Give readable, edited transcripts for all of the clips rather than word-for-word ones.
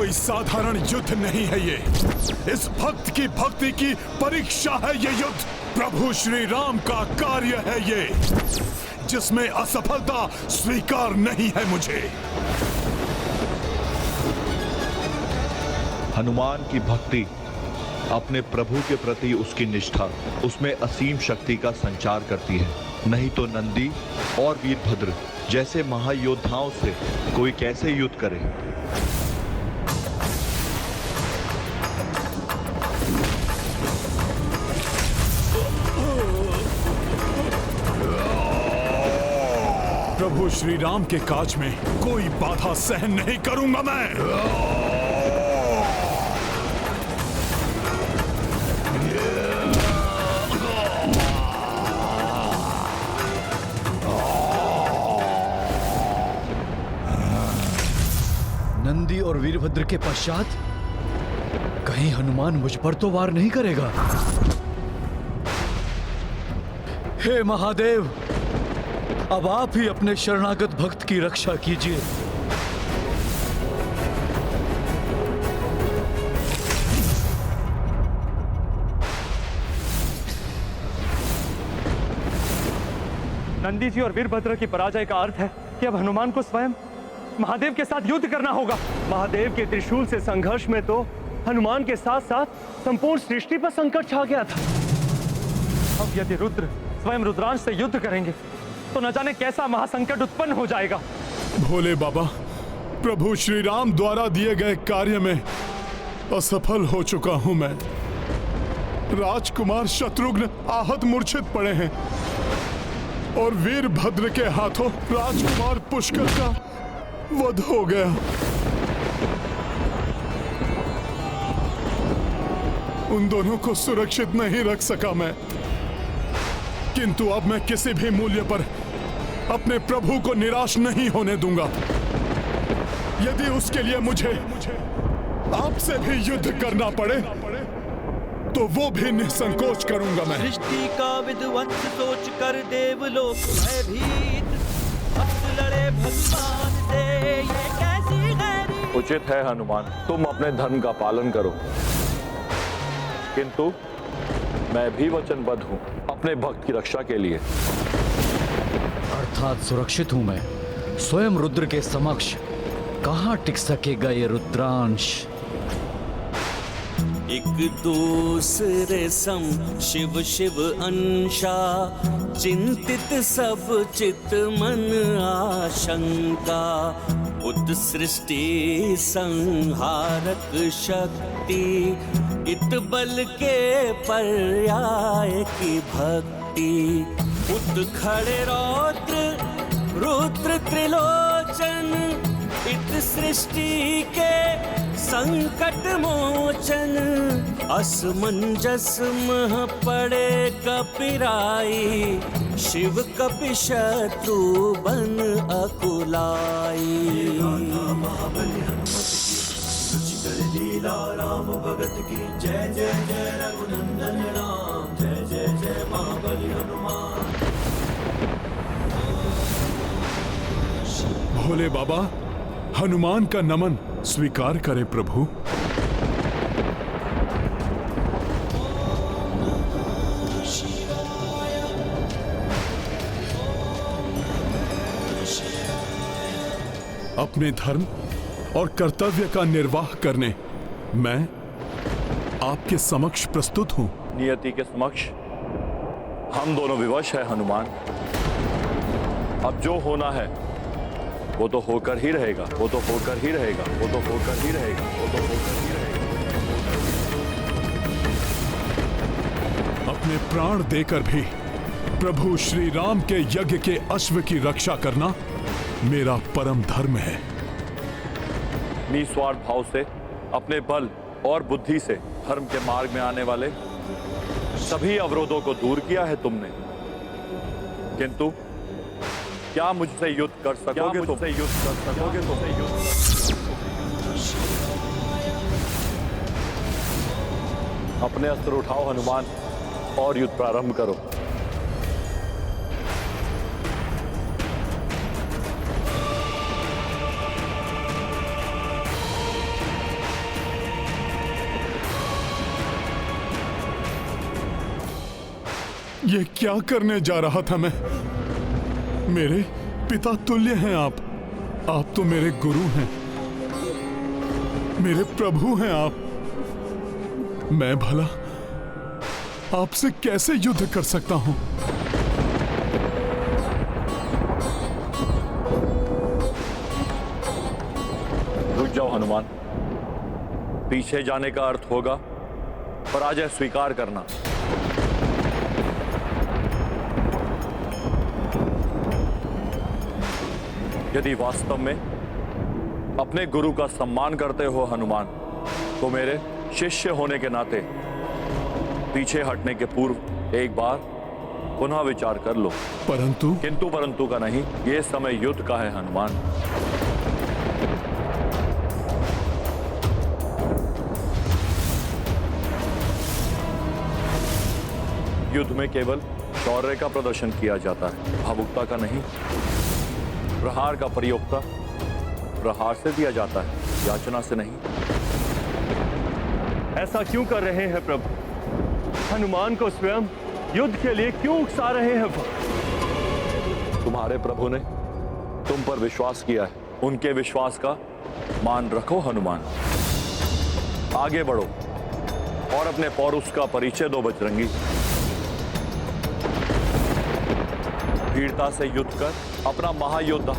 कोई साधारण युद्ध नहीं है ये। इस भक्त की भक्ति की परीक्षा है ये युद्ध। प्रभु श्री राम का कार्य है ये, जिसमें असफलता स्वीकार नहीं है मुझे। हनुमान की भक्ति अपने प्रभु के प्रति उसकी निष्ठा उसमें असीम शक्ति का संचार करती है। नहीं तो नंदी और वीरभद्र जैसे महायोद्धाओं से कोई कैसे युद्ध करे। प्रभु श्री राम के काज में कोई बाधा सहन नहीं करूंगा मैं। नंदी और वीरभद्र के पश्चात कहीं हनुमान मुझ पर तो वार नहीं करेगा। हे महादेव, अब आप ही अपने शरणागत भक्त की रक्षा कीजिए। नंदी जी और वीरभद्र की पराजय का अर्थ है कि अब हनुमान को स्वयं महादेव के साथ युद्ध करना होगा। महादेव के त्रिशूल से संघर्ष में तो हनुमान के साथ साथ संपूर्ण सृष्टि पर संकट छा गया था। अब यदि रुद्र स्वयं रुद्रांश से युद्ध करेंगे तो न जाने कैसा महासंकट उत्पन्न हो जाएगा। भोले बाबा, प्रभु श्री राम द्वारा दिए गए कार्य में असफल हो चुका हूं मैं। राजकुमार शत्रुघ्न आहत मूर्छित पड़े हैं और वीरभद्र के हाथों राजकुमार पुष्कर का वध हो गया। उन दोनों को सुरक्षित नहीं रख सका मैं, किंतु अब मैं किसी भी मूल्य पर अपने प्रभु को निराश नहीं होने दूंगा। यदि उसके लिए मुझे आपसे भी युद्ध करना पड़े तो वो भी निसंकोच करूंगा मैं। सृष्टि का विध्वंस सोच कर देवलोक भयभीत, भक्त लड़े भगवान से, ये कैसी गैरी। उचित है हनुमान, तुम अपने धर्म का पालन करो, किंतु मैं भी वचनबद्ध हूं अपने भक्त की रक्षा के लिए। अर्थात सुरक्षित हूं मैं। स्वयं रुद्र के समक्ष कहां टिक सकेगा ये रुद्रांश। एक दूसरे सम शिव शिव अंशा, चिंतित सब चित मन आशंका। उत सृष्टि संहारक शक्ति, इत बल के पर्याय की भक्ति। उत खड़े रौद्र रुद्र त्रिलोचन, इत सृष्टि के संकट मोचन। असमंजस मह पड़े कपिराई, शिव कपि शत्रु बन अकुलाई। लीला राम भगत की जय जय जय रघुनंदन राम, जय जय जय महाबली हनुमान। भोले बाबा, हनुमान का नमन स्वीकार करे प्रभु। अपने धर्म और कर्तव्य का निर्वाह करने मैं आपके समक्ष प्रस्तुत हूं। नियति के समक्ष हम दोनों विवश है हनुमान। अब जो होना है वो तो होकर ही रहेगा, वो तो होकर ही रहेगा, वो तो होकर ही रहेगा, वो तो होकर ही रहेगा। अपने प्राण देकर भी प्रभु श्री राम के यज्ञ के अश्व की रक्षा करना मेरा परम धर्म है। निस्वार्थ भाव से अपने बल और बुद्धि से धर्म के मार्ग में आने वाले सभी अवरोधों को दूर किया है तुमने, किंतु क्या मुझसे युद्ध कर सकोगे? तुमसे युद्ध कर सकोगे? तुमसे युद्ध अपने अस्त्र उठाओ हनुमान और युद्ध प्रारंभ करो। ये क्या करने जा रहा था मैं? मेरे पिता तुल्य हैं आप तो मेरे गुरु हैं, मेरे प्रभु हैं आप। मैं भला आपसे कैसे युद्ध कर सकता हूं? रुक जाओ हनुमान। पीछे जाने का अर्थ होगा पराजय स्वीकार करना। यदि वास्तव में अपने गुरु का सम्मान करते हो हनुमान, तो मेरे शिष्य होने के नाते पीछे हटने के पूर्व एक बार पुनः विचार कर लो। परंतु किंतु परंतु का नहीं, यह समय युद्ध का है हनुमान। युद्ध में केवल शौर्य का प्रदर्शन किया जाता है, भावुकता का नहीं। प्रहार का प्रयोक्ता प्रहार से दिया जाता है, याचना से नहीं। ऐसा क्यों कर रहे हैं प्रभु? हनुमान को स्वयं युद्ध के लिए क्यों उकसा रहे हैं वो? तुम्हारे प्रभु ने तुम पर विश्वास किया है, उनके विश्वास का मान रखो हनुमान। आगे बढ़ो और अपने पौरुष का परिचय दो बजरंगी। वीरता से युद्ध कर अपना महायोद्धा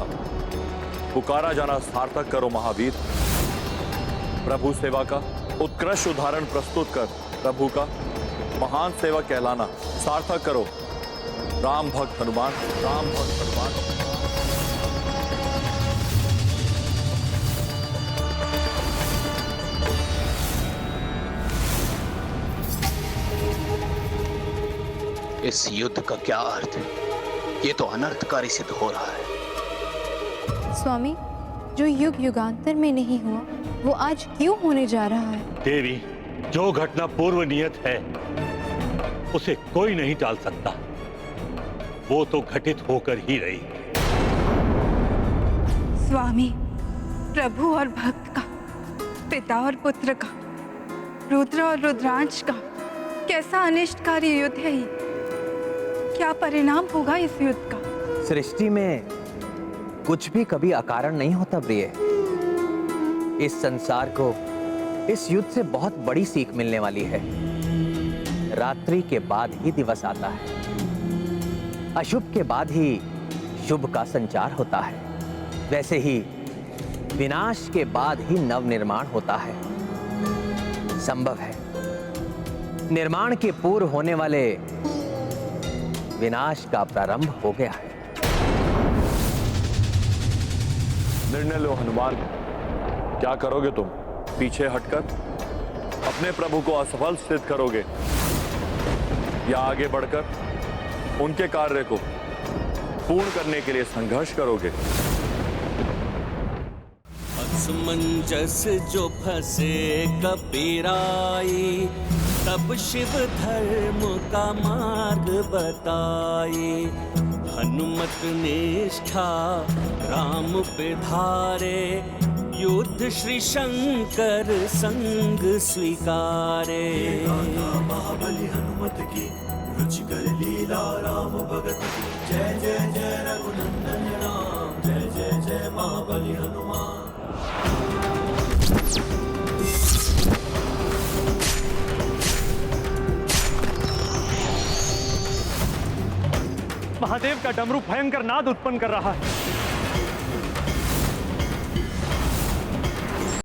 पुकारा जाना सार्थक करो महावीर। प्रभु सेवा का उत्कृष्ट उदाहरण प्रस्तुत कर प्रभु का महान सेवक कहलाना सार्थक करो। राम भक्त हनुमान, राम भक्त हनुमान। इस युद्ध का क्या अर्थ है? ये तो अनर्थकारी सिद्ध हो रहा है। स्वामी, जो युग युगांतर में नहीं हुआ वो आज क्यों होने जा रहा है? देवी, जो घटना पूर्व नियत है उसे कोई नहीं टाल सकता। वो तो घटित होकर ही रही। स्वामी, प्रभु और भक्त का, पिता और पुत्र का, रुद्र और रुद्रांश का कैसा अनिष्टकारी युद्ध है ये? क्या परिणाम होगा इस युद्ध का? सृष्टि में कुछ भी कभी अकारण नहीं होता प्रिय। इस संसार को इस युद्ध से बहुत बड़ी सीख मिलने वाली है। रात्रि के बाद ही दिवस आता है, अशुभ के बाद ही शुभ का संचार होता है। वैसे ही विनाश के बाद ही नव निर्माण होता है। संभव है निर्माण के पूर्व होने वाले विनाश का प्रारंभ हो गया है। निर्णय लो हनुमान, क्या करोगे तुम? पीछे हटकर अपने प्रभु को असफल सिद्ध करोगे या आगे बढ़कर उनके कार्य को पूर्ण करने के लिए संघर्ष करोगे? असमंजस जो फंसे कबीराई, तब शिव धर्म का मार्ग बताए। हनुमत निष्ठा राम पे धारे, युद्ध श्री शंकर संग स्वीकारे। महाबली हनुमत की रुचिकर लीला राम भगत की। जय जय जय रघुनंदन राम, जय जय जय महाबली हनुमान। महादेव का डमरू भयंकर नाद उत्पन्न कर रहा है।